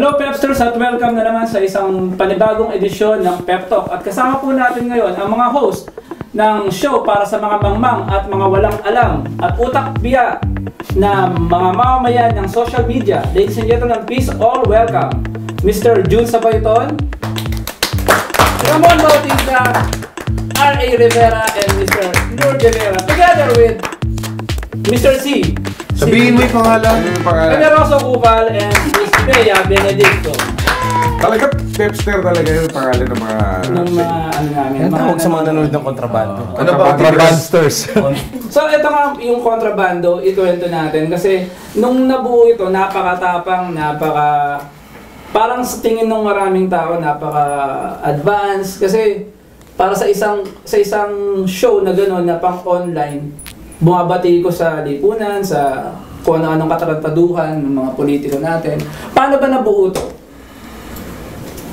Hello Pepsters at welcome na naman sa isang panibagong edisyon ng Pep Talk. At kasama po natin ngayon ang mga host ng show para sa mga mangmang at mga walang alam at utak biya na mga mamamayan ng social media. Ladies and gentlemen, please all welcome Mr. June Sabayton, Ramon Bautista, R.A. Rivera, and Mr. Nur De Vera, together with Mr. C. Sabihin mo yung pangalan. Generoso Kupal and Miss Bea Benedicto. Talaga Pepster talaga yung pangalan ng mga... Ng mga ano namin. Yan tawag sa mga nanonood ng kontrabando. Ano ba? Kontrabandsters. So ito nga yung kontrabando, ituwento natin. Kasi nung nabuo ito, napakatapang, parang sa tingin ng maraming tao, napaka-advanced. Kasi para sa isang show na gano'n na pang-online, bumabati ko sa lipunan, sa kung ano-anong katarantaduhan ng mga politiko natin. Paano ba nabuo ito?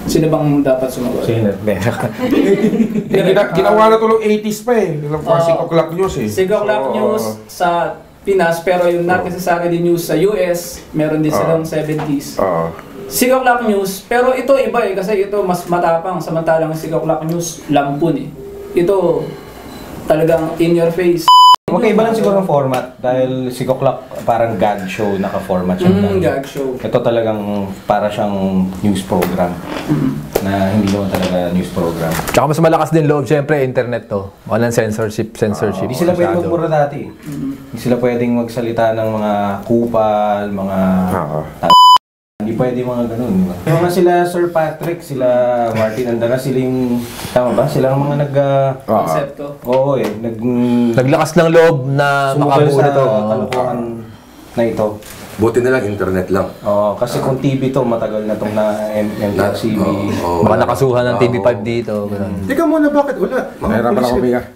Sino bang dapat sumagot? Sino? Ginawa na ito ng 80s pa eh. Yung 6 o'clock news eh. 6 o'clock news sa Pinas, pero yung not necessarily news sa US, meron din silang 70s. 6 o'clock news, pero ito iba eh, kasi ito mas matapang, samantalang 6 o'clock news, lampun eh. Ito talagang in your face. Magkaiba lang siguro ang format dahil 6 o'clock parang gag show naka-format siya. Gag show. Ito talagang para siyang news program na hindi naman talaga news program. Tsaka mas malakas din loob, syempre, internet to. Walang censorship. Hindi sila pwedeng magmura dati. Hindi sila pwedeng magsalita ng mga kupal, mga... Hindi pwede mga ganun. Yung mga sila Sir Patrick, sila Martin Andara, sila yung... Tama ba? Sila ang mga konsepto. Oo eh. Naglakas ng loob na makabuo nito. Kalokohan na ito. Buti na lang internet lang. Oo, kasi kung TV to, matagal na itong na MTRCB. Baka nakasuhan ng TV5 dito. Teka muna, bakit wala?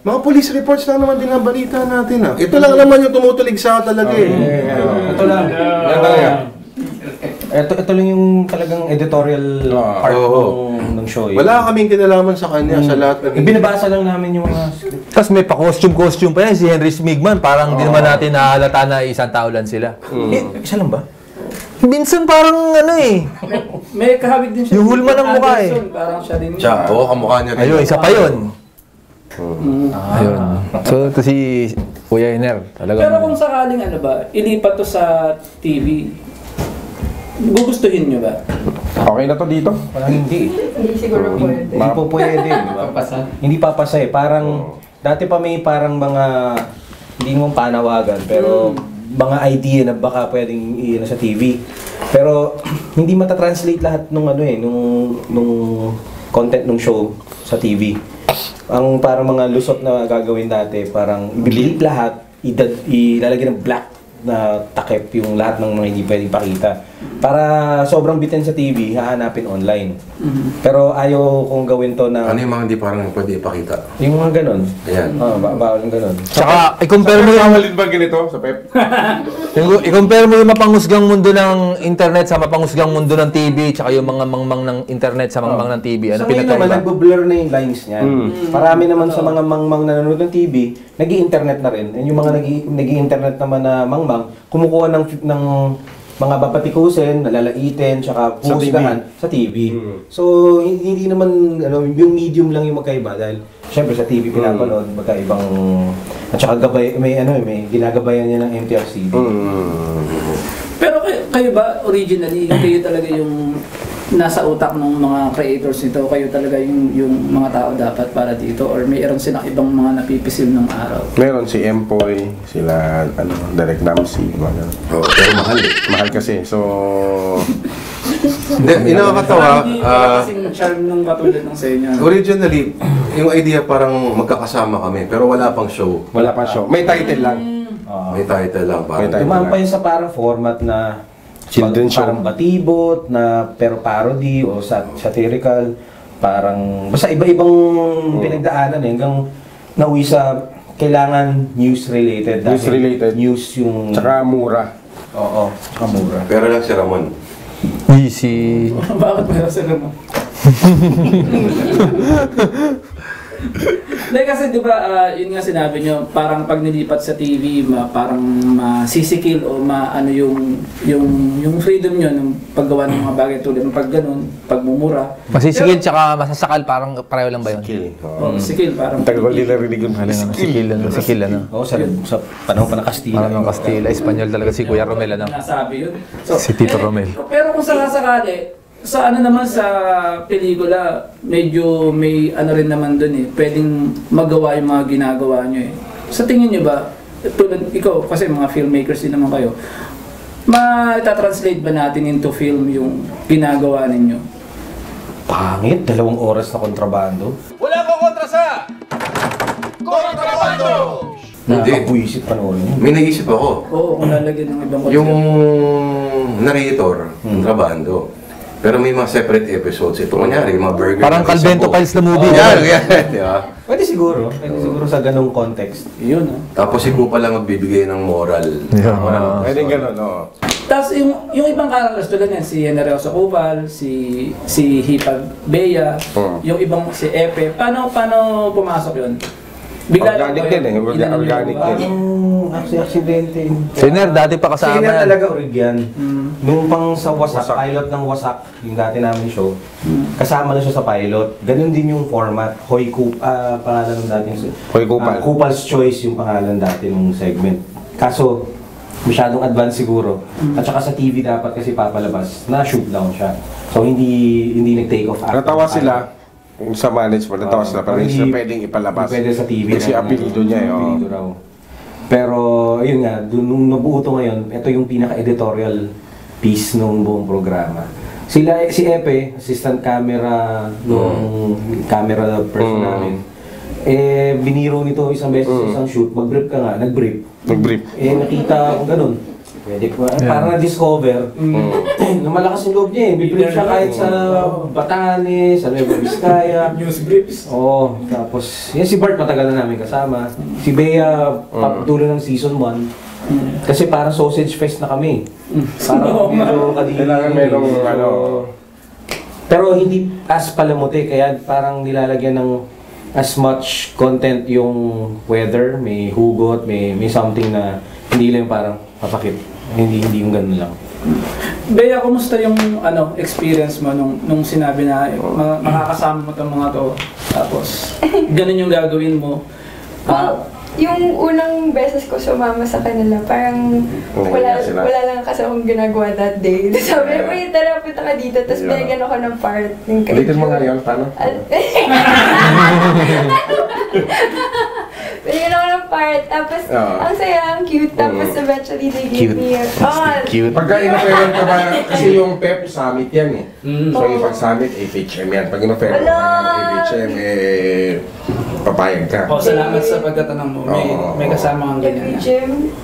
Mga police reports lang naman din ang balita natin ah. Ito lang naman yung tumutulig sa talaga eh. Ito lang. Ito lang yung talagang editorial part ng show. Wala kaming kinalaman sa kanya sa lahat ng... Binabasa lang namin yung mga script. Tapos may pa-costume pa yan, si Henry Smigman. Parang di naman natin nahalata na isang tao lang sila. Isa lang ba? Minsan parang ano eh. May kahawig din siya. Yung hulma ng mukha eh. Parang siya din. Oo, kamukha niya rin. Ayun, isa pa yun. Ayun. So ito si Kuya Iner. Pero kung sakaling ano ba, ilipat to sa TV, gugustuhin nyo ba? Okay na to dito? Hindi. Hindi siguro pwede. Hindi po pwede. Hindi papasa eh. Parang, dati pa may parang mga, hindi mo panawagan, pero mga idea na baka pwedeng iyan sa TV. Pero, hindi matatranslate lahat nung ano eh, nung content ng show sa TV. Ang parang mga lusot na gagawin dati, parang i-delete lahat, ilalagay ng black na takip yung lahat ng mga hindi pwedeng pakita. Para sobrang bitin sa TV, hahanapin online. Pero ayaw kong gawin to na... Ano yung mga hindi parang pwede ipakita? Yung mga ganon. Ayan. Bawal yung ganon. Tsaka, i-compare mo yung... Kamalin ba ganito sa Pep? I-compare mo yung mapangusgang mundo ng internet sa mapangusgang mundo ng TV, tsaka yung mga mangmang ng internet sa mangmang ng TV. Ano so ngayon naman, nagbo-blur na yung lines niyan. Marami naman sa mga mangmang na nanonood ng TV, nag-i-internet na rin. And yung mga nag-i-internet naman na mangmang, kumukuha ng mga babatikusin, nalalaitin, tsaka pumusgahan sa TV. So, hindi naman, yung medium lang yung magkaiba dahil syempre sa TV pinapanood, magkaibang, at saka may ginagabayan niya ng MTRCB. Pero kayo ba, originally, kayo talaga yung nasa utak ng mga creators nito, kayo talaga yung mga tao dapat para dito, or mayroon silang ibang mga napipisil ng araw? Meron si Empoy, sila Direk Namsi, mga Pero mahal eh. mahal kasi. So, Hindi, nakakatawa. Kasing charm nung katulad ng sa inyo. Originally, yung idea parang magkakasama kami, pero wala pang show. wala pa show. May title lang. May title lang. May title. Dumaan pa yun sa parang format na Children's show. parang batibot, na pero parody o satirical. Parang, basta iba-ibang pinagdaanan eh, hanggang nauwi sa kailangan news-related. News-related. News yung... Tsaka mura. Oo, tsaka mura. Pero lang si Ramon. Easy. Bakit meron sila mo? Like kasi di ba, yun nga sinabi nyo, parang pag nilipat sa TV, parang masisikil o ano yung freedom nyo ng paggawa ng mga bagay tulad ng pag ganun, pagmumura. Masisigil tsaka masasakal, parang pareho lang ba yun? Kill. Sikil, parang Tagal ko nila rinig yung Sikil, ano? Oo, sa panahon pa ng Kastila. Parang ng Kastila, Espanyol talaga si Kuya Romel, ano? nasabi yun. Si Tito Romel. Pero kung sakasakali, sa ano naman sa pelikula, medyo may ano rin naman dun eh, pwedeng magawa yung mga ginagawa nyo eh. Sa tingin nyo ba, tulad ikaw, kasi mga filmmakers din naman kayo, ma-translate ba natin into film yung ginagawa ninyo? Pangit, 2 oras na kontrabando. Wala ko kontra sa kontrabando! Nakakabwisit pa noon. May naisip ako. Oo, kung lalagyan ng ibang Yung narrator, kontrabando. Pero may mga separate episodes. Ito kunyari, mga burger. Parang na Calvento isang Files na movie. Yan, di ba? Pwede siguro sa ganung context. Yun ah. Tapos si Kupa lang magbibigay ng moral. Yeah. Pwede gano'n, no? Tapos yung ibang characters tulad yan, si Generoso Cubal, si Hipag Bea, yung ibang si Epe, paano pumasok yun? Bigla lang Organic ba din eh, yun? organic Inano din. ba? Aksidente. Siner, dati pa kasama Siner yan. talaga origyan. Nung pang sa Wasak, pilot ng Wasak, yung dati namin show, kasama na siya sa pilot. Ganun din yung format. Pangalan ng dating Hoy Kupal. Kupal's Choice yung pangalan dati ng segment. Kaso, masyadong advanced siguro. At saka sa TV dapat kasi papalabas, na-shoot down siya. So hindi nag-take off after. Natawa sila sa management, natawa sila, pero hindi sila pwedeng ipalabas. Pwede sa TV. Kasi apelido niya eh. Apelido raw. Pero, ayun nga, nung nabuo to ngayon, ito yung pinaka-editorial piece nung buong programa. Si Epe, assistant camera nung camera person namin, biniro nito isang beses sa isang shoot, mag-brief ka nga, nag-brief. Nakita ko ganun. Pwede ko, parang na-discover na malakas yung loob niya eh. Bibrief siya kahit sa Batanes, sa Nueva Vizcaya. News briefs. Oo, tapos yan si Bart matagal na namin kasama. Si Bea, papatuloy ng season 1. Kasi parang sausage fest na kami. Parang medyo kadiri. Kailangan merong ano. Pero hindi as palamuti, kaya parang nilalagyan ng as much content yung weather, may hugot, may something na hindi lang parang papakit. Hindi yung ganun lang. Bea, kumusta yung experience mo nung sinabi na makakasama mo itong mga to, tapos ganun yung gagawin mo? Well, yung unang beses ko sumama sa kanila, parang wala lang kasi akong ginagawa that day. Sabi ko, uy, tara, punta ka dito, tapos binigyan ako ng part. Ulitin mo nga yun, paano? Binigyan ako ng part, tapos ang saya, ang cute, tapos eventually they gave me Cute. Pagka inoferan ka ba, kasi yung PEP summit yan eh. So yung pag-summit, FHM yan. Pag inoferan ka ba ng FHM, papayag ka. Oh, salamat sa pagtatanong mo. May kasama kang ganyan na. Gym.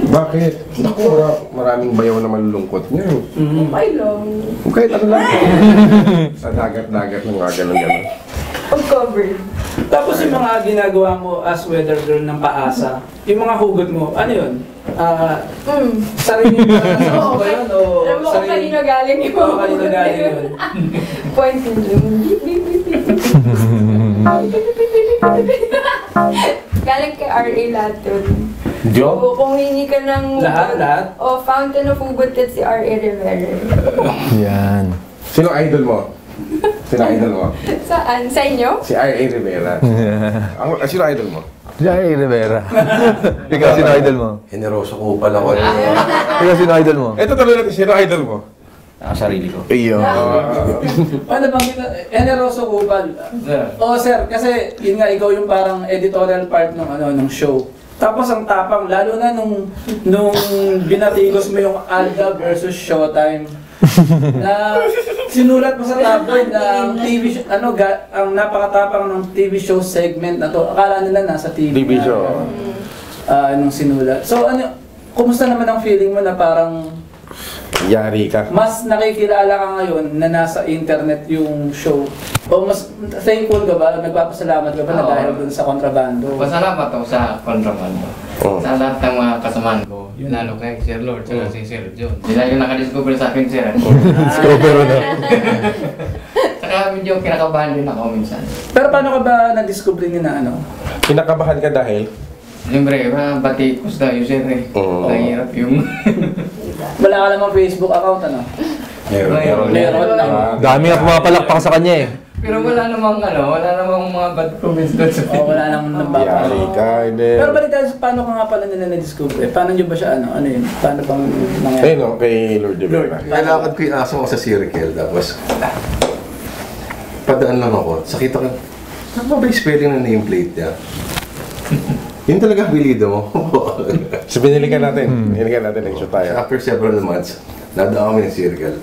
Bakit? Naku, maraming bayaw na malulungkot niyan. Okay lang. Kung kahit ano lang. Sa dagat-dagat ng mga ganun-ganun. Pag-covered. Tapos yung mga ginagawa mo as weather girl ng paasa, yung mga hugot mo, ano yun? Sarili mo sa ba yun? O Alam mo kung kanino galing yun. Oo, kanino galing yun. Point and galing kay RA lahat yun. Job? So, kung hingi ka ng Lahat? O, fountain of hugot, it's si RA Rivera. Yan. Sino idol mo? Sino idol mo? Saan? Sa inyo? Si R.A. Rivera. Sino idol mo? Jai Rivera. Ikaw, sino idol mo? Generoso Kupal ako. Ikaw, sino idol mo? Ito tanong natin, sino idol mo? Sarili ko. Iyo. Ano bang Generoso Cubal? Oo sir, kasi yun nga, ikaw yung parang editorial part ng show. Tapos ang tapang, lalo na nung binatigos mo yung Alda versus Showtime. Na sinulat mo sa tabloid na TV show, ang napakatapang ng TV show segment na to. Akala nila nasa TV. TV show. Nung sinulat. So kumusta naman ang feeling mo na parang Yari ka. mas nakikilala ka ngayon na nasa internet yung show? O mas thankful ka ba? Nagpapasalamat ka ba na dahil dun sa kontrabando? Pasalamat ako sa kontrabando. Oo. Sa lahat ng mga kasamahan ko. Lalo kay Sir Lord, saka si Sir John. Sila yung nakadiscover sa akin, Sir. Discover na. Saka medyo kinakabahan din ako minsan. Pero paano ka ba na-discover niyo na ano? Kinakabahan ka dahil? Siyempre, batikos tayo sir eh. Oo. Mahirap yung... Wala ka namang Facebook account, ano? Meron. Meron lang. Dami nga pumapalakpak sa kanya eh. Pero wala namang mga bad comments doon sa O, wala namang nababa. Yari ka, hindi. Pero balik tayo sa paano ka nga pala nila na-discover? Paano nyo ba siya, ano yun? Paano bang nangyari? Ayun o, kay Lord de Vera. Nalakad ko yung aso ko sa circle, tapos padaan lang ako. Sakita ko, saan ba yung spelling ng nameplate niya? Yun talaga bilido mo. So, binilikan natin. Binilikan natin, nag-shoot tayo. After several months, nadaan kami ng circle.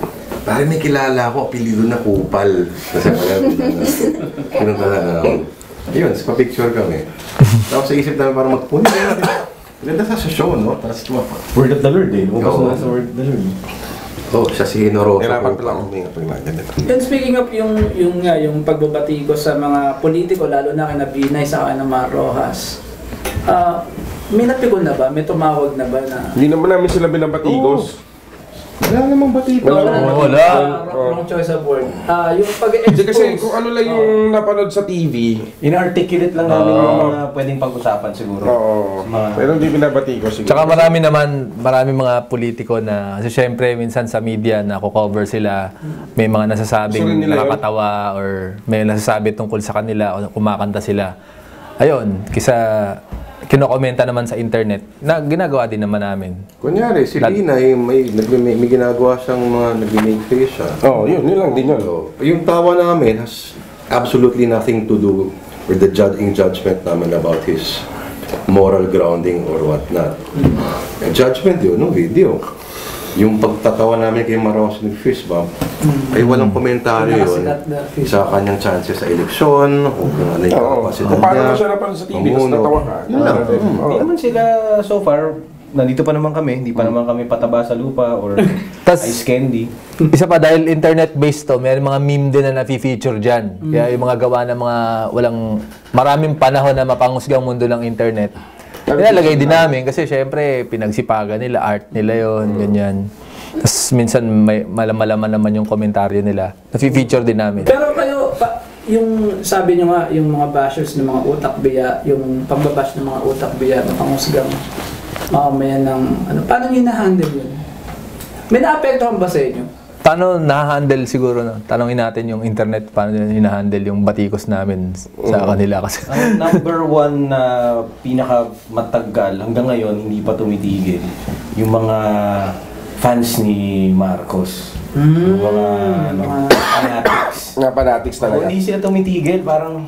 Parang may kilala ako, apelido na Kupal. Kasi pala, pinunta na namin. Ayun, pa-picture kami. Tapos sa isip namin parang magpunin na natin. Ganda sa show, no? Tapos Word of the Lord eh. Lumabas Oo. na sa Word of the Lord. oh, siya si Hinorosa. Nirapan pala akong huminga pag naganda. And speaking of yung pagbabati ko sa mga politiko, lalo na kina Binay sa kina Mar Rojas, may napikon na ba? May tumawag na ba na... Hindi naman namin sila binabatigos. Wala namang batito. Wala. Wrong choice of word. Yung Hindi pag-expose... kasi kung ano lang yung napanood sa TV. In-articulate lang namin yung mga pwedeng pag-usapan siguro. Oo. Pero hindi binabatigos siguro. Tsaka marami mga politiko na, kasi syempre minsan sa media na cover sila, may mga Gusto rin nasasabing nila yun. nakakatawa or may nasasabi tungkol sa kanila o kumakanta sila. Ayun, kisa kinokomenta naman sa internet na ginagawa din naman namin. Kunyari, si Lina, may ginagawa siyang mga nag-make face siya. Oo, yun lang din yun. So, yung tawa namin has absolutely nothing to do with the judgment namin about his moral grounding or whatnot. Ang judgment yun, no video. Yung pagtatawa namin kay Maros ng fist bump, ay walang komentaryo yun sa kanyang chances sa eleksyon, o kung ano yung kapasidad niya. Paano mo siya napanood sa TV, tapos natawa ka? Yun lang. Hindi naman sila so far, nandito pa naman kami, hindi pa naman kami pataba sa lupa or Tas- ice candy. Isa pa, dahil internet-based to, may mga meme din na na-feature dyan. Kaya yung mga gawa ng mga maraming panahon na mapanghusgang mundo ng internet, nilalagay din namin kasi syempre pinagsipagan nila, art nila yon ganyan. Tapos minsan may malaman naman yung komentaryo nila. Na-feature din namin. Pero kayo, yung sabi nyo nga, yung mga bashers ng mga utak biya, yung pagbabash ng mga utak biya, mapanghusgang mamamayan ng ano, paano nyo na-handle yun? May naapektuhan ba sa inyo? Paano na-handle siguro na? Tanongin natin yung internet, paano nila hina-handle yung batikos namin sa kanila kasi. Ang number one na pinakamatagal hanggang ngayon hindi pa tumitigil yung mga fans ni Marcos. Yung mga fanatics. Nga fanatics Kung talaga. hindi sila tumitigil, parang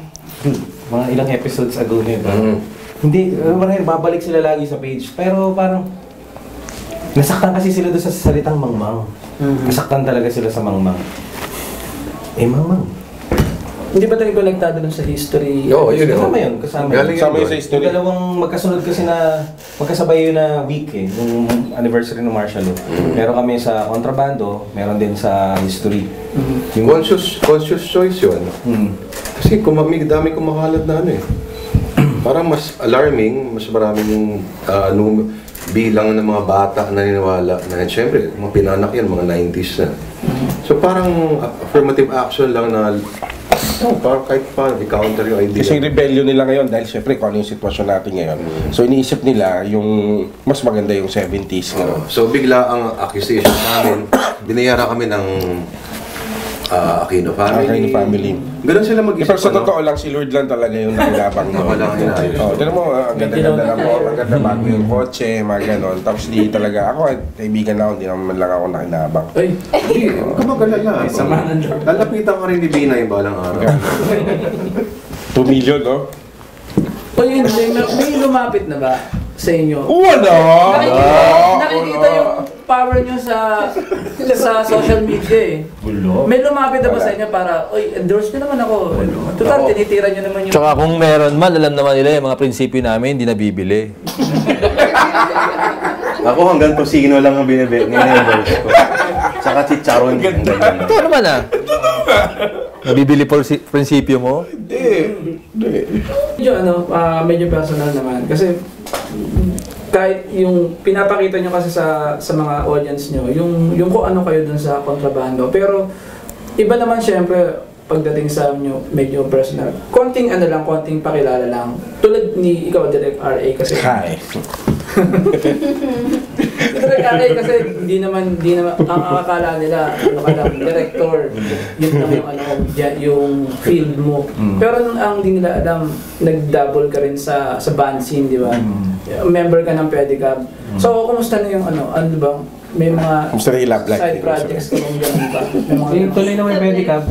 mga ilang episodes ago na yun. Hindi, marahil babalik sila lagi sa page. Pero parang nasaktan kasi sila doon sa salitang mangmang. Nasaktan talaga sila sa mangmang. Mangmang. Hindi ba tayo konektado dun sa history? Oo, yun. Kasama yun, kasama yun. Galing Kasama yun yun sa doon. history. Yung dalawang magkasunod kasi na magkasabay yun na week eh, yung anniversary ng martial law. Meron kami sa kontrabando, meron din sa history. Yung Conscious choice yun. Kasi dami kumakalat na ano eh. Parang mas alarming, mas maraming bilang ng mga bata na naniniwala na siyempre, mga pinanak yan, mga 90s na. So parang affirmative action lang na parang kahit paano, i-counter yung idea. Kasi yung rebellion nila ngayon, dahil syempre kung ano yung sitwasyon natin ngayon. So iniisip nila yung mas maganda yung 70s. So bigla ang accusation namin, binayara kami ng Aquino family. Ganun sila mag-isip. Pero sa totoo lang, si Lord lang talaga yung nakilabang doon. Wala kang inayos. Tinan mo, ang ganda-ganda na mo, ang ganda bago yung kotse, mga ganon. Tapos di talaga, ako, kaibigan ako, hindi naman lang ako nakinabang. Ay, Hindi, huwag ka mag-alala. Lalapitan ka rin ni Bina yung balang araw. 2 million, no? o yun, may lumapit na ba sa inyo? Wala! Nakikita yung power nyo sa social media eh. May lumapit na ba sa inyo para, oy, endorse nyo naman ako. Total, tinitira nyo naman yung... Tsaka kung meron man, alam naman nila yung mga prinsipyo namin, hindi nabibili. Ako hanggang tosino lang ang binibendorse ko. Saka chicharon. Ito naman nabibili prinsipyo mo? Medyo personal naman. Kasi kahit yung pinapakita nyo kasi sa mga audience nyo, yung kung ano kayo dun sa kontrabando. Pero iba naman syempre, pagdating sa medyo personal. Konting pakilala lang. Tulad ni ikaw, Direk RA kasi. Hi. Direk RA kasi hindi naman ang akala nila director. Yun lang yung field mo. Pero ang hindi nila alam, nag-double ka rin sa band scene, di ba? Member ka ng Pedicab. So, kumusta na yung bang may mga side projects ka bang ganun ba? Tuloy naman yung Pedicab.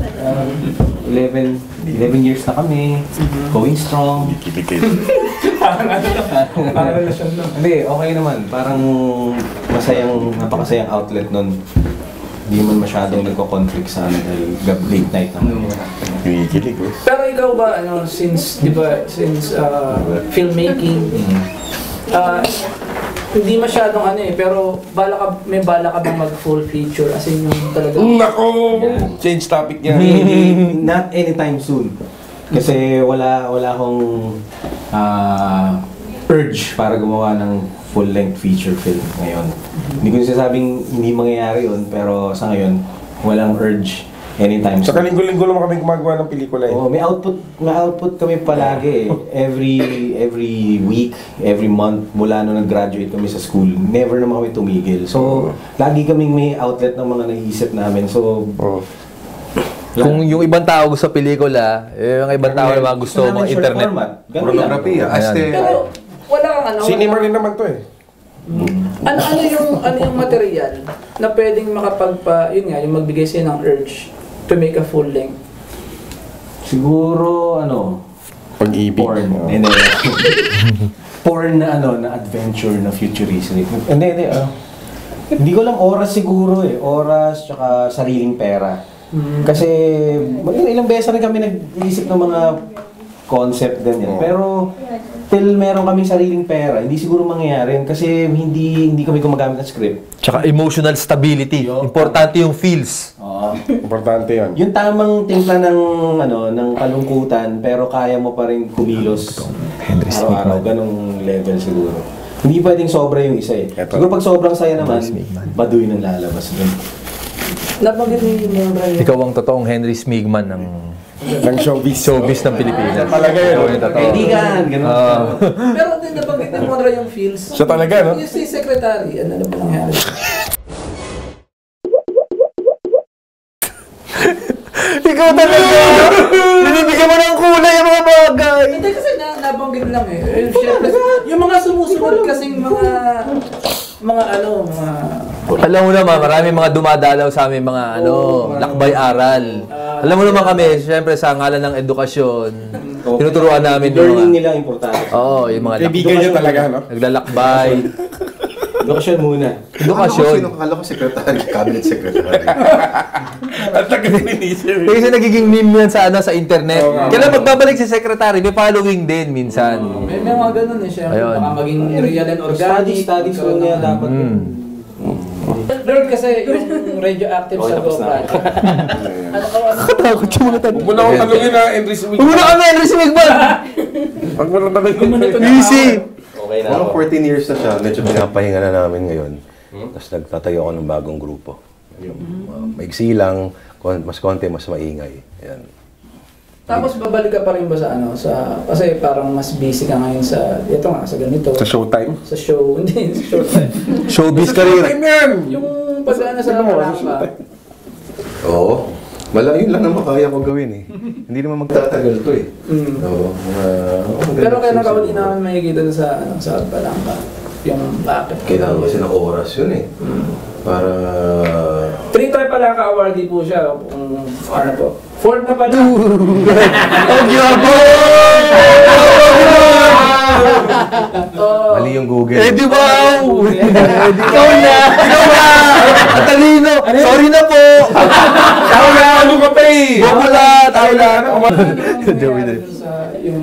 11 years na kami. Going strong. Parang relasyon lang. Hindi, okay naman. Parang napakasayang outlet nun. Hindi man masyadong nagko-conflict sa amin dahil late night naman. Kikilig eh. Pero ikaw ba, since filmmaking, hindi masyadong pero may bala ka bang mag-full feature? As in yung talaga... Nako! Change topic niya. Not anytime soon. Kasi wala akong urge para gumawa ng full-length feature film ngayon. Hindi ko sinasabing hindi mangyayari yun, pero sa ngayon, walang urge anytime soon. Saka linggo-linggo naman kami gumagawa ng pelikula eh. Oh, may output kami palagi eh. Every week, every month, mula nung nag-graduate kami sa school, never naman kami tumigil. So, lagi kaming may outlet ng mga naiisip namin. So, Kung yung ibang tao gusto pelikula, yung ibang tao naman gusto mga internet. Pornography, Pero wala kang Cinema rin naman to eh. ano yung material na pwedeng yung magbigay sa'yo ng urge to make a full length? Siguro, Pag-ibig. porn. Hindi. Porn na na adventure na futuristic. Hindi. Hindi ko lang oras siguro eh. Oras, tsaka sariling pera. Kasi ilang beses na kami nag-iisip ng mga concept ganyan. Pero till meron kaming sariling pera, hindi siguro mangyayari yun kasi hindi kami gumagamit ng script. Tsaka emotional stability. Importante yung feels. Importante yun. Yung tamang timpla ng kalungkutan pero kaya mo pa rin kumilos araw-araw, ganong level siguro. Hindi pwedeng sobra yung isa eh. Siguro pag sobrang saya naman, baduy nang lalabas. Nabanggit ni Leandra yun. Ikaw ang totoong Henry Smigman ng showbiz. ng Pilipinas. Talaga yun. Kaibigan, ganun. Pero din nabanggit ni Leandra yung feels. Siya talaga, no? Yung si secretary, ano ba nangyari? Ikaw talaga! Binibigyan mo ng kulay ang mga bagay! Hindi kasi nabanggit lang eh. Siyempre, yung mga sumusunod kasing mga Alam mo naman, marami mga dumadalaw sa amin mga lakbay-aral. Alam mo naman kami, siyempre sa ngalan ng edukasyon, tinuturuan namin yung learning nila importante. Oo, yung mga Kaibigan niya talaga, no? naglalakbay. Edukasyon muna. Edukasyon. Akala ko secretary, cabinet secretary. At nag-inisip. Kasi nagiging meme yan sa internet. Kailan magbabalik si secretary, may following din minsan. May mga ganun eh siya. Baka maging real and organic. Studies ko niya dapat. Lord kasi yung radioactive sa Go Project. Katakot yung mga tanong. Huwag mo na akong talungin na Henry Smith. Huwag mo na kami, Henry Smigman! Huwag mo na talungin. Easy! Okay na Mga ako. 14 years na siya, medyo pinapahinga na namin ngayon. Tapos nagtatayo ako ng bagong grupo. Maigsi lang, mas konti, mas maingay. Yan. Tapos babalik ka pa rin ba sa kasi parang mas busy ka ngayon sa sa ganito. Sa showtime? Sa show, hindi sa showtime. Showbiz career. Yung pag-ano sa Kalamba. Oo. Yun lang naman kaya ko gawin eh. Hindi naman magtatagal to eh. Oo. Pero kaya nakawali namin makikita sa Kalamba. Yung bakit. Kailangan kasi ng oras yun eh. Para... 3-time pala ka-awardee po siya. Ano po? 4th na pala. Ang yabo! Mali yung Google. Di ba? Ikaw na! Ang talino! Sorry na po! Tao na! Ano ka pa eh? Bukula! Tayo na!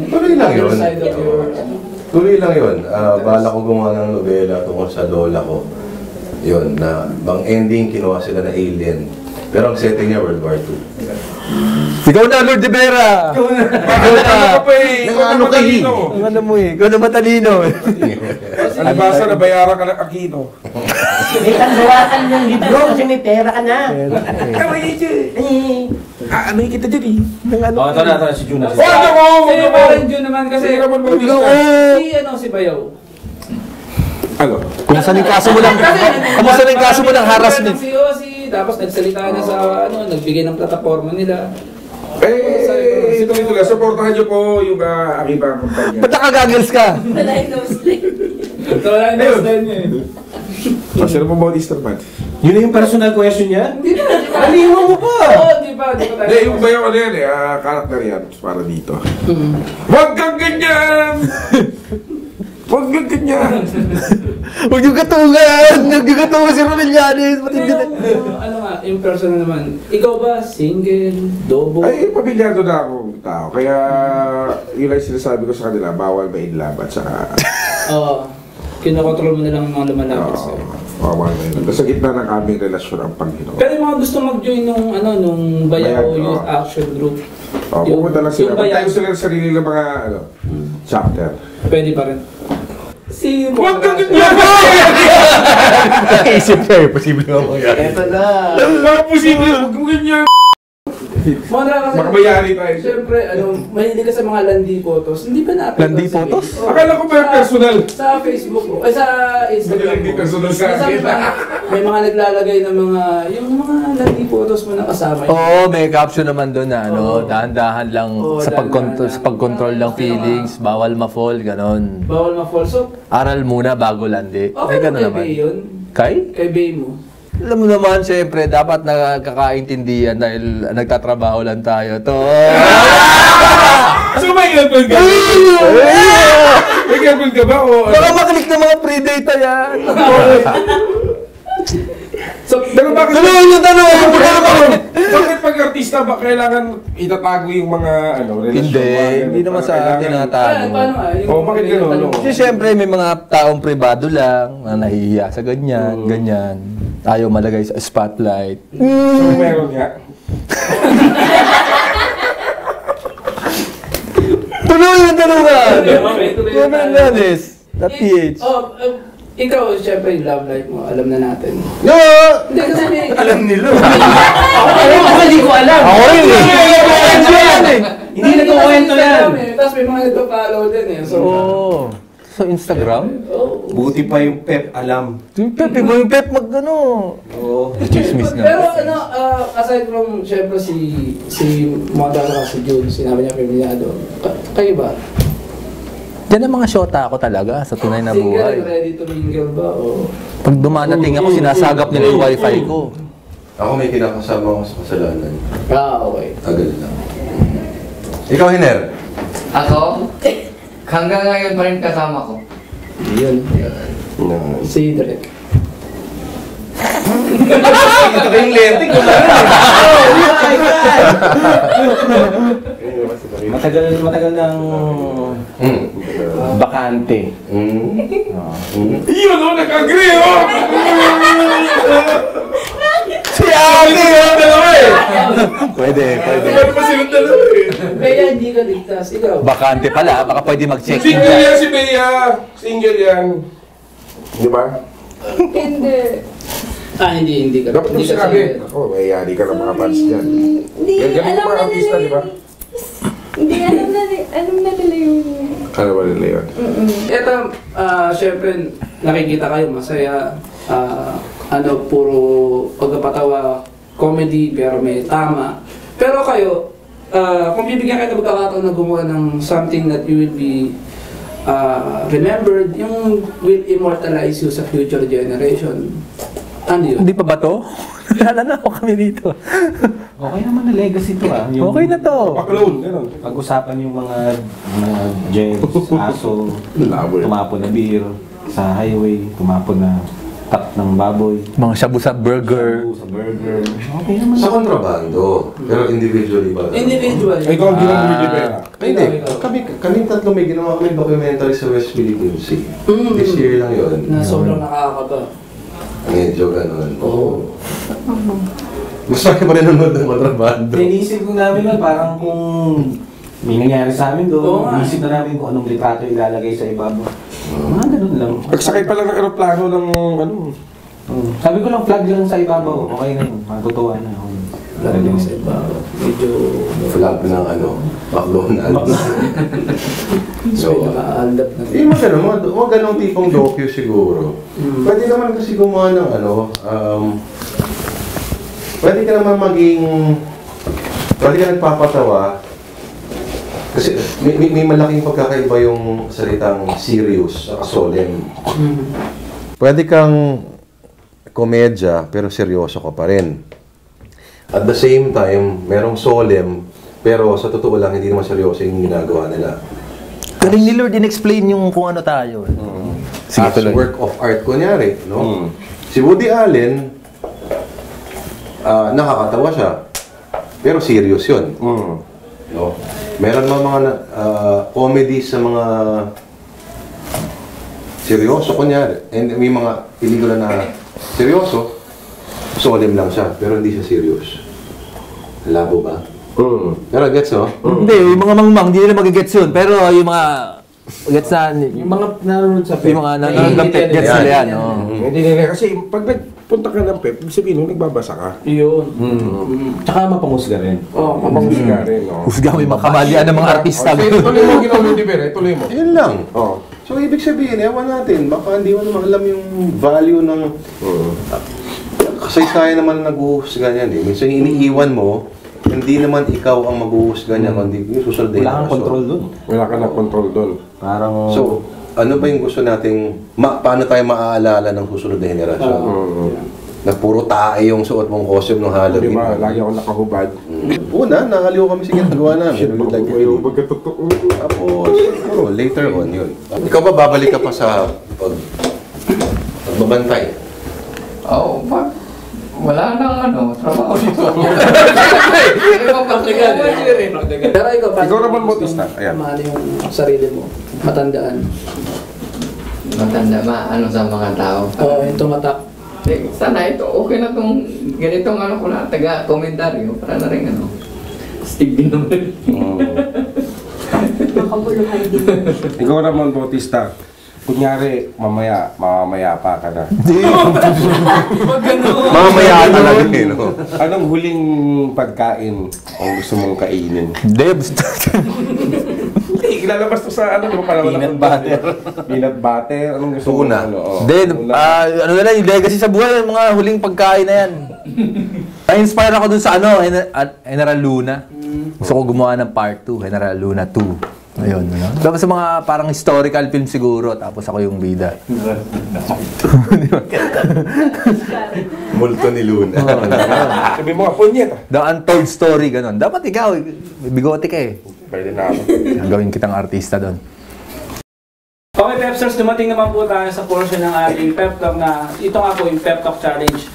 Tuloy lang yun. Tuloy lang yun. Bala ko gumawa ng nobela tungkol sa lola ko. Yun, na bang ending kinuha sila na alien. Pero ang setting niya World War II. Ikaw na, Lord de Vera! Ikaw na! Ano ka pa eh? Ikaw na matalino. Ang ano mo eh. Ikaw na matalino. Albasa na bayaran ka ng Aquino. May pagbawasan ng libro kasi may pera ka na. Ano kita dyan eh? Ito na si Juna. Sa'yo pa rin Jun naman kasi si Bayaw. Ano? Kumusta na yung kaso mo ng harassment? Si Ozzy, tapos nagsalita na sa nagbigay ng plataforma nila. Ito lang, supportahan niyo po yung aking kumpanya. Ba't nakagagils ka? Wala yung nose line. Ito lang yung next line niya eh. Sino po Bautista naman? Yun na yung personal question niya? Hindi na. Aliwa mo pa! Oo, di ba? Hindi, yung bayaw ano yan karakter yan, para dito. Huwag kang ganyan! Huwag kang ganyan! Huwag yung katungan! Huwag yung katungan si Romellanes! Ano nga, yung personal naman, ikaw ba single, double? Ay, pamilyado na akong tao. Kaya, yun lang sinasabi ko sa kanila, bawal ba in love at saka... Oo. Kinokontrol mo na lang ang mga lumalapit sa'yo. Bawal ba in love. Sa gitna ng aming relasyon ang Panginoon. Pero yung mga gusto mag-join nung Bayaw Youth Action Group. Pumunta lang sila. Yung Bayaw. Magtayo sila ng sarili ng mga chapter. Pwede pa rin. Si Huwag kang ganyan! Naisip niya eh, posible nga mo yan. Ito na! Huwag posible! Huwag kang ganyan! Mondra kasi, Makamayari tayo. siyempre, mahilig ka sa mga landi photos. Hindi ba na-upload Landi sa photos? Facebook? Akala ko ba personal? Sa Facebook mo. Ay, sa Instagram Hindi mo. personal sa Minsan akin. may mga naglalagay ng yung mga landi photos mo na kasama. Oo, may caption naman doon na dahan-dahan lang Oo, sa dahan-dahan lang. pag-control ng feelings, bawal ma-fall, ganon. Bawal ma-fall. So, Aral muna bago landi. okay Ganon kay naman. Bay yun? Kay? Kay Bay mo. Alam mo naman, syempre, dapat nagkakaintindihan dahil nagtatrabaho lang tayo. So may girlfriend ka? May girlfriend ka ba? O Baka maklik ng mga pre-data yan. So, Pero bakit? Bakit pag artista ba kailangan itatago yung mga relasyon? Hindi naman sa atin paano tinatago. Oh, bakit ganun? Kasi syempre, may mga taong pribado lang na nahihiya sa ganyan, ganyan. Ayaw malagay sa spotlight. So meron nga. Tuloy yung tanungan! Okay, tuloy na tayo. Romellanes.ph Ikaw, syempre, yung love life mo, alam na natin. No! Hindi kasi may... Alam nila. Ako hindi ko alam. Ako rin eh! Hindi nagkukwento yan. Tapos may mga nagpa-follow din eh. So, Sa Instagram? Buti pa yung Pep alam. Yung Pep, iba yung Pep mag-ano. Oo. Chismis na. Pero aside from, syempre, si Mota at si June, sinabi niya pemilyado. Kayo ba? Yan ang mga shota ako talaga sa tunay na Single, buhay. ready to mingle ba? O... Pag dumanating ako, sinasagap nila yung wifi ko. Ako may kinakasama ko sa kasalanan. Okay. Tagal lang. Ikaw, Hiner? Ako? Hanggang ngayon pa rin kasama ko. Yun. No. Si Drake. Ito kayong lente ko na Matagal ng bakante. Yun o, nag-agree o! Si Ate! Dalawa eh! Pwede. Ano ba silang dalawa eh? Kaya hindi ka ligtas. Ikaw. Bakante pala, baka pwede mag-check-in Single ka. yan si Bea. Single yan. Di ba? Hindi. Hindi ka. Dapat mo Hindi ka sinabi. single. Ako, may yari ka ng mga fans dyan. Hindi, Ganyan alam mga na artista, nila di ba? yun. Hindi, alam na nila yun. Ano ba nila yun? Ito, syempre, nakikita kayo masaya. Puro pagkapatawa, comedy, pero may tama. Pero kayo, kung bibigyan kayo ng pagkakataon na gumawa ng something that you will be remembered, yung will immortalize you sa future generation, ano yun? Hindi pa ba to? Nalala ko kami dito. Okay naman na legacy to ah. Yung Okay na to. Paklone, gano'n. Pag-usapan yung mga James, aso, Labo yun. tumapon na beer sa highway, tumapon na tak ng baboy, Mga shabu sa burger. sa burger. Okay naman. Sa kontrabando. Pero individually ba? Individual. Ikaw ang ginawa ni Bea. Hindi. Kaming tatlo may ginawa kami documentary sa West Philippine Sea. This year lang yun. Na sobrang nakakaba. Medyo ganun. Oo. Mas laki pa rin nanonood ng kontrabando. Inisip ko namin na parang kung may nangyari sa amin Oo doon, nga. inisip na namin kung anong litrato ilalagay sa ibabaw. Mga ganun lang. Pagsakay pala ng aeroplano ng ano. Sabi ko lang flag lang sa ibabaw. Okay na yun. Matutuwa na. Lalo sa iba, medyo... Flag ng McDonald's. So, naka-aldap na. Hindi mo ganun, mga ganong tipong docu siguro. Pwede naman kasi gumawa ng pwede ka naman pwede ka nagpapatawa. Kasi may malaking pagkakaiba yung salitang serious at solemn. Pwede kang komedya pero seryoso ka pa rin. At the same time, merong solemn pero sa totoo lang hindi naman seryoso yung ginagawa nila. Galing ni Lord in-explain yung kung ano tayo. Sige, As work of art, kunyari, no? Si Woody Allen, nakakatawa siya, pero serious yun. No? Meron mga comedies sa mga seryoso, kunyari. And may mga pelikula na seryoso, solemn lang siya, pero hindi siya serious. Labo ba? Pero gets, no? Hindi, yung mga mangmang, hindi nila magigets yun. Pero yung mga gets na... Yung mga nanonood sa PEP. Yung mga nanonood ng PEP, gets nila yan. Hindi nila. Kasi pag nagpunta ka ng PEP, ibig sabihin nung nagbabasa ka. Yun. Tsaka mapangusga rin. Oo, mapangusga rin. Husga mo yung mga kamalian ng mga artista. Tuloy mo, ginawa mo, Divera. Tuloy mo. Yun lang. Oo. So, ibig sabihin, ewan natin, baka hindi mo naman alam yung value ng... Kasaysayan naman nag-uusga niyan eh. Minsan iniiwan mo, hindi naman ikaw ang mag-uusga niya, kundi yung susunod na Wala kang control dun. Wala ka ng control dun. Parang... So, ano ba yung gusto nating... paano tayo maaalala ng susunod na henerasyon? Na puro tae yung suot mong costume ng Halloween. Diba, lagi ako nakahubad. Una, nakaliw kami sa ginagawa namin. Magkatotoo. Tapos, later on yun. Ikaw ba babalik ka pa sa pagbabantay? Oo, wala nang trabaho dito. Pero ikaw, Ikaw naman, Bautista. Ayan. Mahal yung sarili mo. Matandaan. Matanda ba? Sa mga tao? Oo, yung tumatak. Sana ito, okay na itong ganitong ko na, taga-komentaryo, para na rin stig din naman. Makabuluhan din. Ikaw naman, Bautista. Kunyari, mamaya pa ka na. Mamaya talaga eh, no? Anong huling pagkain ang gusto mong kainin? Debs. Hindi, ilalabas to sa Peanut butter. Peanut butter. Anong gusto mo? Tuna. Then, ano na lang, yung legacy sa buhay, yung mga huling pagkain na yan. Na-inspire ako dun sa General Luna. Gusto ko gumawa ng part 2, General Luna 2. Ayun, Tapos sa mga parang historical film siguro, tapos ako yung bida. Multo ni Luna. Sabi mo nga, punyet. The Untold Story, ganun. Dapat ikaw, may bigote ka eh. Pwede na ako. Gawin kitang artista doon. Okay, Pepsters, dumating naman po tayo sa portion ng ating Pep Talk na ito nga po yung Pep Talk Challenge.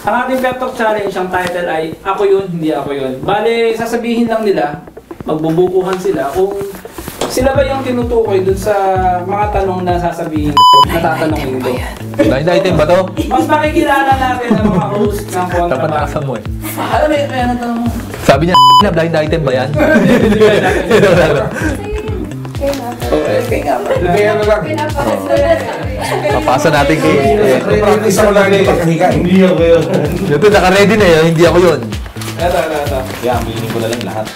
Ang ating Pep Talk Challenge, ang title ay Ako Yun, Hindi Ako Yun. Bale, sasabihin lang nila, magbubukuhan sila kung sila ba yung tinutukoy dun sa mga tanong na sasabihin na tatanungin ko. Blind item ba to? Mas makikilala natin ang mga host ng Dapat Kontrabando. nasa mo eh. Alam mo, ano tanong mo? Sabi niya, na blind item ba yan? Okay nga ba? Kaya na lang. Papasa natin kay... Practice ako lang yung pagkahiga. Hindi ako yun. Ito, naka-ready na yun, hindi ako yun. Ito. Kaya aminin ko na lang lahat.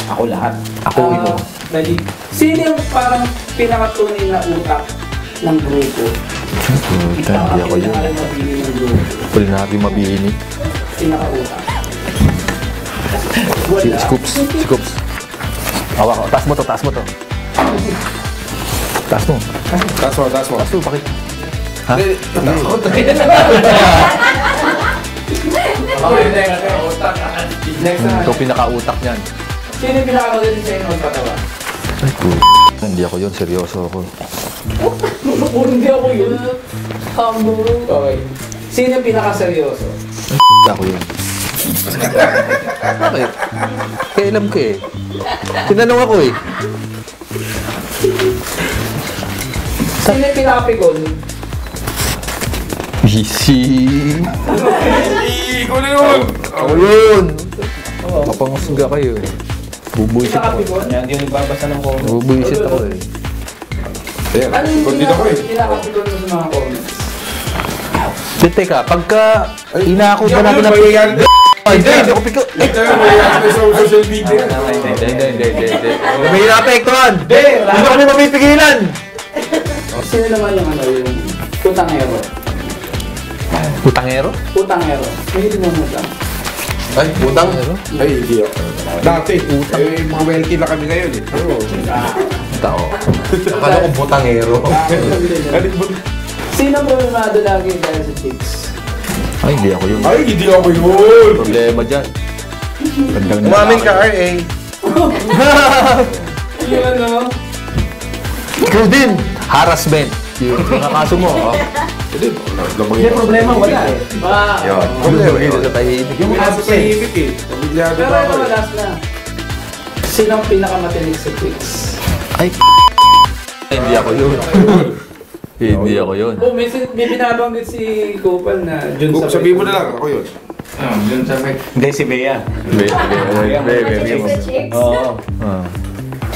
Ako lahat. Ako ito. Dali. Sino yung parang pinakatunay na utak ng grupo? Puta, hindi ako yun. Pinakamabili ng grupo. Pwede natin mabini. Pinakautak. Si Scoops. Hawak ko. Taas mo to. Taas mo. Taas mo. Taas mo, pakit. Ha? Next na. Ito pinaka-utak niyan. Sino yung pinakamagaling sa inyo magpatawa? Ay, hindi ako yun. Seryoso ako. Hindi ako yun. Okay. Sino yung pinakaseryoso? Ako yun. Bakit? Kailam ko eh. Tinanong ako eh. Sino yung pinakapikon? Busy. Ikaw na yun! Ako yun. Mapangusga kayo eh. Bubuisit ako. Pinakapikon? Yan, hindi yung nagbabasa ng comment. Bubuisit ako eh. Ayan, Ano yung kung dito ko eh. pinakapikon mo sa mga comments? Teka, pagka inako ba natin na... Hindi ako piko. Ito yung mayayari sa social media. Hindi. May naapektuhan. Hindi kami mapipigilan. Sino naman yung putangero? Putangero? Putangero. May hindi mo utang. Ay, utang. Ay, hindi ako. Dati, mga wealthy na kami ngayon eh. Tao. Akala ko butangero. Sino problemado lagi dahil sa chicks? Ay, hindi ako yun. Ay, hindi ako yun. Problema dyan. Umamin ka, RA. Yung ano? Ikaw din. Harassment. Yung kaso mo. Hindi problema, wala eh. Yun. Problema dito sa tahimik. Yung nasa sa himik eh. Pamilyado Pero pa ito, ako eh. last na. Sino ang pinakamatinig sa chicks? Ay, hindi ako yun. Hindi ako yun. Oh, may binabanggit si Kopal na Jun Kung sabihin mo na lang, ako yun. Yun sabi. Hindi, si Bea. Sa chicks. Oo.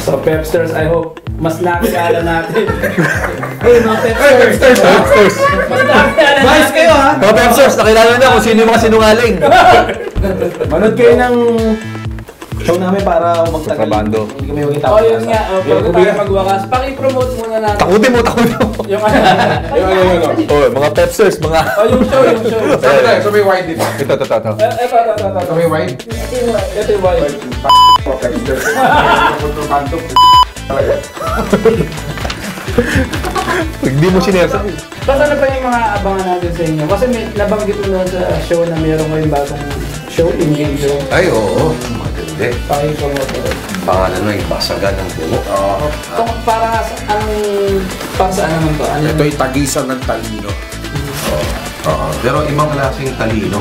So, Pepsters, I hope mas nakilala natin. Hey, mga Pepsters! Mas nakilala natin! Nice kayo ha! Mga Pepsters, nakilala na kung sino yung mga sinungaling. Manood kayo ng show namin para magtagal. Kontrabando. Hindi kami maging tapos. Oh, yun nga. Oh, bago tayo magwakas, paki-promote muna natin. Takutin mo. Yung ano. Yung Oh, mga Pepsters, mga... Oh, yung show. Sabi tayo, sa may wide dito. Ito. Ito. Sa may wide. Ito yung wild. Hindi mo sinersa. Tapos ano pa yung mga abangan natin sa inyo? Kasi may nabanggit mo noon sa show na mayroon kayong bagong show, in-game show. Ay, oo. Matindi. Paki-promote ulit. Pangalan mo yung basagan ng bungo. Kung para sa pang saan naman to? Ano? Ito'y tagisan ng talino. Pero ibang klaseng talino.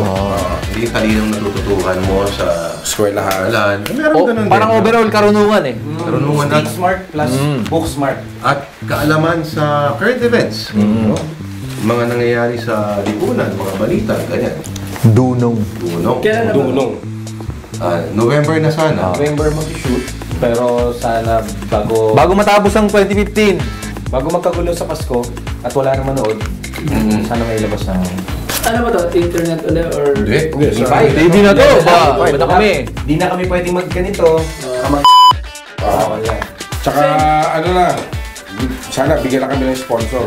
Hindi yung talinong natututuhan mo sa Eskwelahan. halan. Meron Oh, ganun parang din. overall karunungan eh. Karunungan at, Street smart plus book smart. at kaalaman sa current events. Mga nangyayari sa lipunan, mga balita, ganyan. Dunong. Dunong. Kailan na ba? Dunong. November na sana. November mag-shoot. Pero sana Bago matapos ang 2015. bago magkagulo sa Pasko at wala nang manood, sana may ilabas ng Ano ba to? Internet ulit or? Hindi. TV na to. Ba na kami. Di na kami pwedeng magganito. Bawal yan. Tsaka ano na, sana bigyan na kami ng sponsor.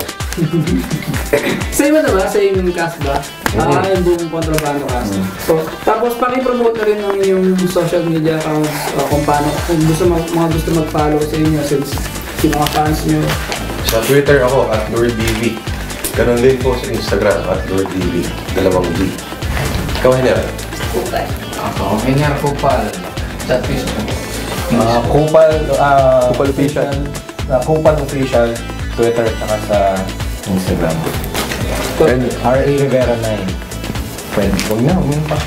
Same na ba? Same cast ba? Yung buong kontrabando cast. So, tapos paki-promote na rin ng inyong social media accounts kung paano, kung mga gusto mag-follow sa inyo since yung mga fans nyo. Sa Twitter ako, @LordDV. Ganon din po sa Instagram, @LordDV. 2 D. Ikaw, Henry. Ako, hingar ko pa sa Facebook. Kupal Official. Kupal Official, Twitter, saka sa Instagram. And RA Rivera 9. Pwede. Huwag na, huwag pa.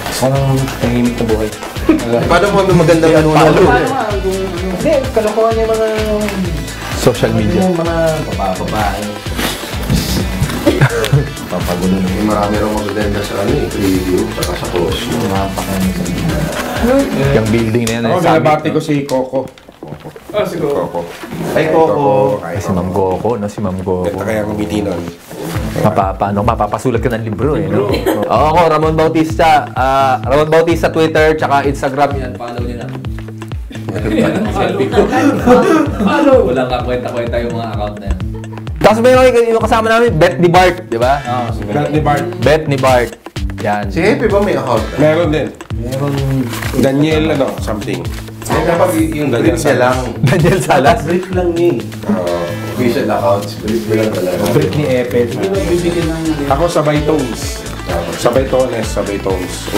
Gusto ko nang tahimik na buhay. Paano mo magandang ano? Paano nga? Hindi, kalokohan yung mga social media. yung mga babae. Papagulo na May marami rin magaganda sa preview, saka sa post. yung mga pakain sa mga. Yung building na yan. Ako, binabati ko si Coco. Oh, siguro. Coco. Ay, Coco. Ay, Si Ma'am Goko, no? Si Ma'am Goko. Ganda kaya ang ngiti nun. Mapapasulat ka ng libro eh, no? Oo, ako, Ramon Bautista. Ramon Bautista Twitter, tsaka Instagram yan. Follow nyo na. Selfie ko. Walang kakwenta-kwenta yung mga account na yan. Tapos meron yung kasama namin, Beth ni Bart, di ba? Beth ni Bart. Beth ni Bart. Yan. Si Epe ba may account? Meron din. Daniel, something. Ay, kapag yung brief niya lang, Daniel Salas. Brief lang ni. official accounts, brief mo lang talaga. Brief ni Epe. Hindi ba bibigyan ng... Ako sabay tones. Sabay tones.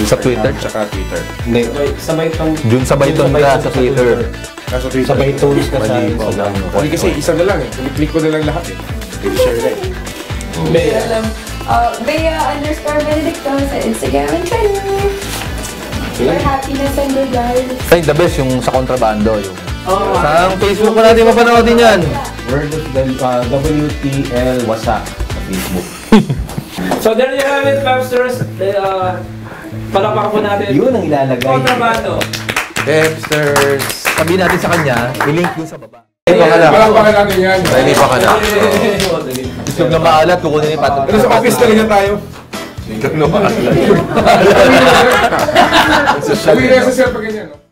Sa Twitter? Tsaka Twitter. Hindi. Sabay tong... Jun Sabayton ka sa Twitter. Nasa Twitter. Sabay tones ka sa Mali. Instagram. Hindi kasi isa na lang eh. Click ko na lang lahat eh. I-share na eh. Bea. Bea_Benedicto sa Instagram and Twitter. For happiness and good life. Ay, the best yung sa kontrabando. Yung Oo. sa Facebook mo natin mapanoodin yan. Word of the WTL Wasak sa Facebook. So there you have it, Pepsters. Palakpakan po natin. Yun ang ilalagay. Kontrabando. Pepsters. Sabihin natin sa kanya, i-link dun sa baba. Lipa ka na. Palakpakan natin yan. Lipa ka na. Itlog na maalat, kukunin yung pato. Pero sa office talaga tayo. Itlog na maalat. Sabi na sa sir pag ganyan, no?